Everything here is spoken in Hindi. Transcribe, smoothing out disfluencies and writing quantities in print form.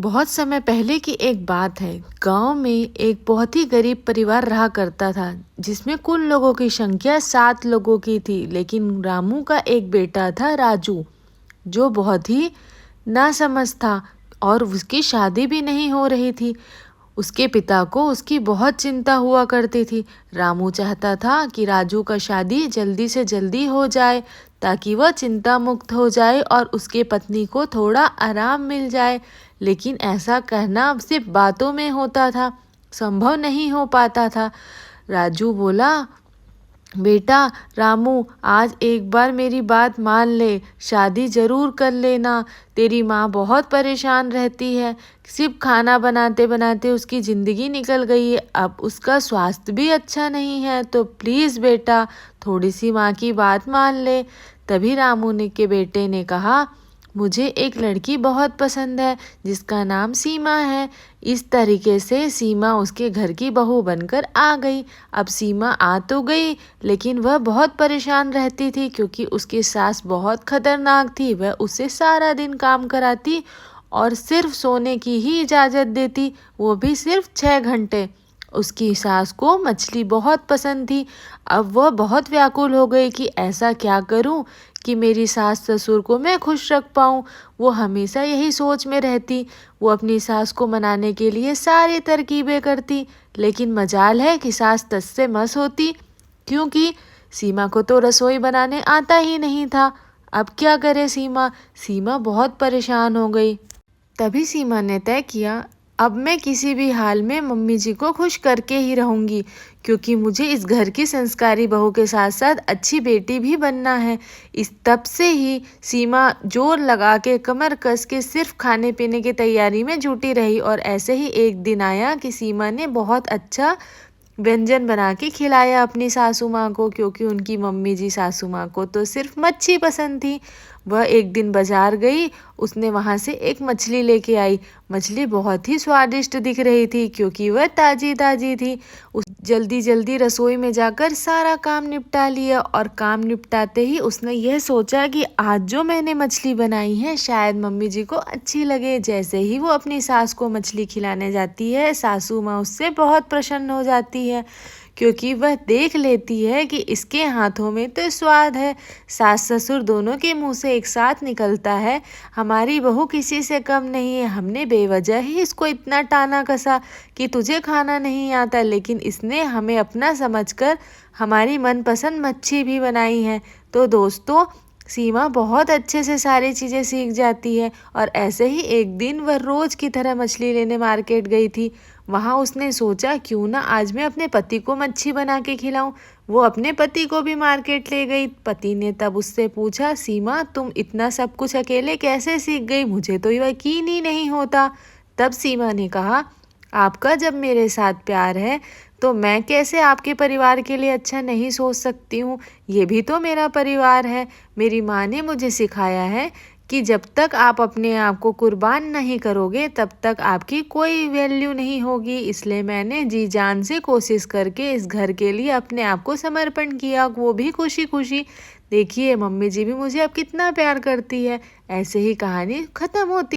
बहुत समय पहले की एक बात है। गांव में एक बहुत ही गरीब परिवार रहा करता था, जिसमें कुल लोगों की संख्या 7 लोगों की थी। लेकिन रामू का एक बेटा था, राजू, जो बहुत ही नासमझ था और उसकी शादी भी नहीं हो रही थी। उसके पिता को उसकी बहुत चिंता हुआ करती थी। रामू चाहता था कि राजू का शादी जल्दी से जल्दी हो जाए, ताकि वह चिंता मुक्त हो जाए और उसके पत्नी को थोड़ा आराम मिल जाए। लेकिन ऐसा कहना सिर्फ बातों में होता था, संभव नहीं हो पाता था। राजू बोला, बेटा रामू, आज एक बार मेरी बात मान ले, शादी जरूर कर लेना। तेरी माँ बहुत परेशान रहती है, सिर्फ खाना बनाते बनाते उसकी ज़िंदगी निकल गई है। अब उसका स्वास्थ्य भी अच्छा नहीं है, तो प्लीज़ बेटा, थोड़ी सी माँ की बात मान ले। तभी रामू ने के बेटे ने कहा, मुझे एक लड़की बहुत पसंद है, जिसका नाम सीमा है। इस तरीके से सीमा उसके घर की बहू बनकर आ गई। अब सीमा आ तो गई, लेकिन वह बहुत परेशान रहती थी, क्योंकि उसकी सास बहुत खतरनाक थी। वह उसे सारा दिन काम कराती और सिर्फ सोने की ही इजाज़त देती, वो भी सिर्फ 6 घंटे। उसकी सास को मछली बहुत पसंद थी। अब वह बहुत व्याकुल हो गई कि ऐसा क्या करूं कि मेरी सास ससुर को मैं खुश रख पाऊं। वो हमेशा यही सोच में रहती। वो अपनी सास को मनाने के लिए सारी तरकीबें करती, लेकिन मजाल है कि सास तस से मस होती, क्योंकि सीमा को तो रसोई बनाने आता ही नहीं था। अब क्या करे सीमा? सीमा बहुत परेशान हो गई। तभी सीमा ने तय किया, अब मैं किसी भी हाल में मम्मी जी को खुश करके ही रहूंगी, क्योंकि मुझे इस घर की संस्कारी बहू के साथ साथ अच्छी बेटी भी बनना है। इस तब से ही सीमा जोर लगा के, कमर कस के सिर्फ खाने पीने की तैयारी में जुटी रही। और ऐसे ही एक दिन आया कि सीमा ने बहुत अच्छा व्यंजन बना के खिलाया अपनी सासू माँ को, क्योंकि उनकी मम्मी जी सासू माँ को तो सिर्फ मच्छी पसंद थी। वह एक दिन बाजार गई, उसने वहाँ से एक मछली लेके आई। मछली बहुत ही स्वादिष्ट दिख रही थी, क्योंकि वह ताजी ताजी थी। उस जल्दी जल्दी रसोई में जाकर सारा काम निपटा लिया, और काम निपटाते ही उसने यह सोचा कि आज जो मैंने मछली बनाई है शायद मम्मी जी को अच्छी लगे। जैसे ही वो अपनी सास को मछली खिलाने जाती है, सासू माँ उससे बहुत प्रसन्न हो जाती है, क्योंकि वह देख लेती है कि इसके हाथों में तो स्वाद है। सास ससुर दोनों के मुंह से एक साथ निकलता है, हमारी बहू किसी से कम नहीं है। हमने बेवजह ही इसको इतना टाना कसा कि तुझे खाना नहीं आता, लेकिन इसने हमें अपना समझकर हमारी मनपसंद मच्छी भी बनाई है। तो दोस्तों, सीमा बहुत अच्छे से सारी चीज़ें सीख जाती है। और ऐसे ही एक दिन वह रोज की तरह मछली लेने मार्केट गई थी। वहाँ उसने सोचा, क्यों ना आज मैं अपने पति को मच्छी बना के खिलाऊं। वो अपने पति को भी मार्केट ले गई। पति ने तब उससे पूछा, सीमा, तुम इतना सब कुछ अकेले कैसे सीख गई? मुझे तो यकीन ही नहीं होता। तब सीमा ने कहा, आपका जब मेरे साथ प्यार है, तो मैं कैसे आपके परिवार के लिए अच्छा नहीं सोच सकती हूँ? ये भी तो मेरा परिवार है। मेरी माँ ने मुझे सिखाया है कि जब तक आप अपने आप को कुर्बान नहीं करोगे, तब तक आपकी कोई वैल्यू नहीं होगी। इसलिए मैंने जी जान से कोशिश करके इस घर के लिए अपने आप को समर्पण किया, वो भी खुशी खुशी। देखिए, मम्मी जी भी मुझे अब कितना प्यार करती है। ऐसे ही कहानी खत्म होती।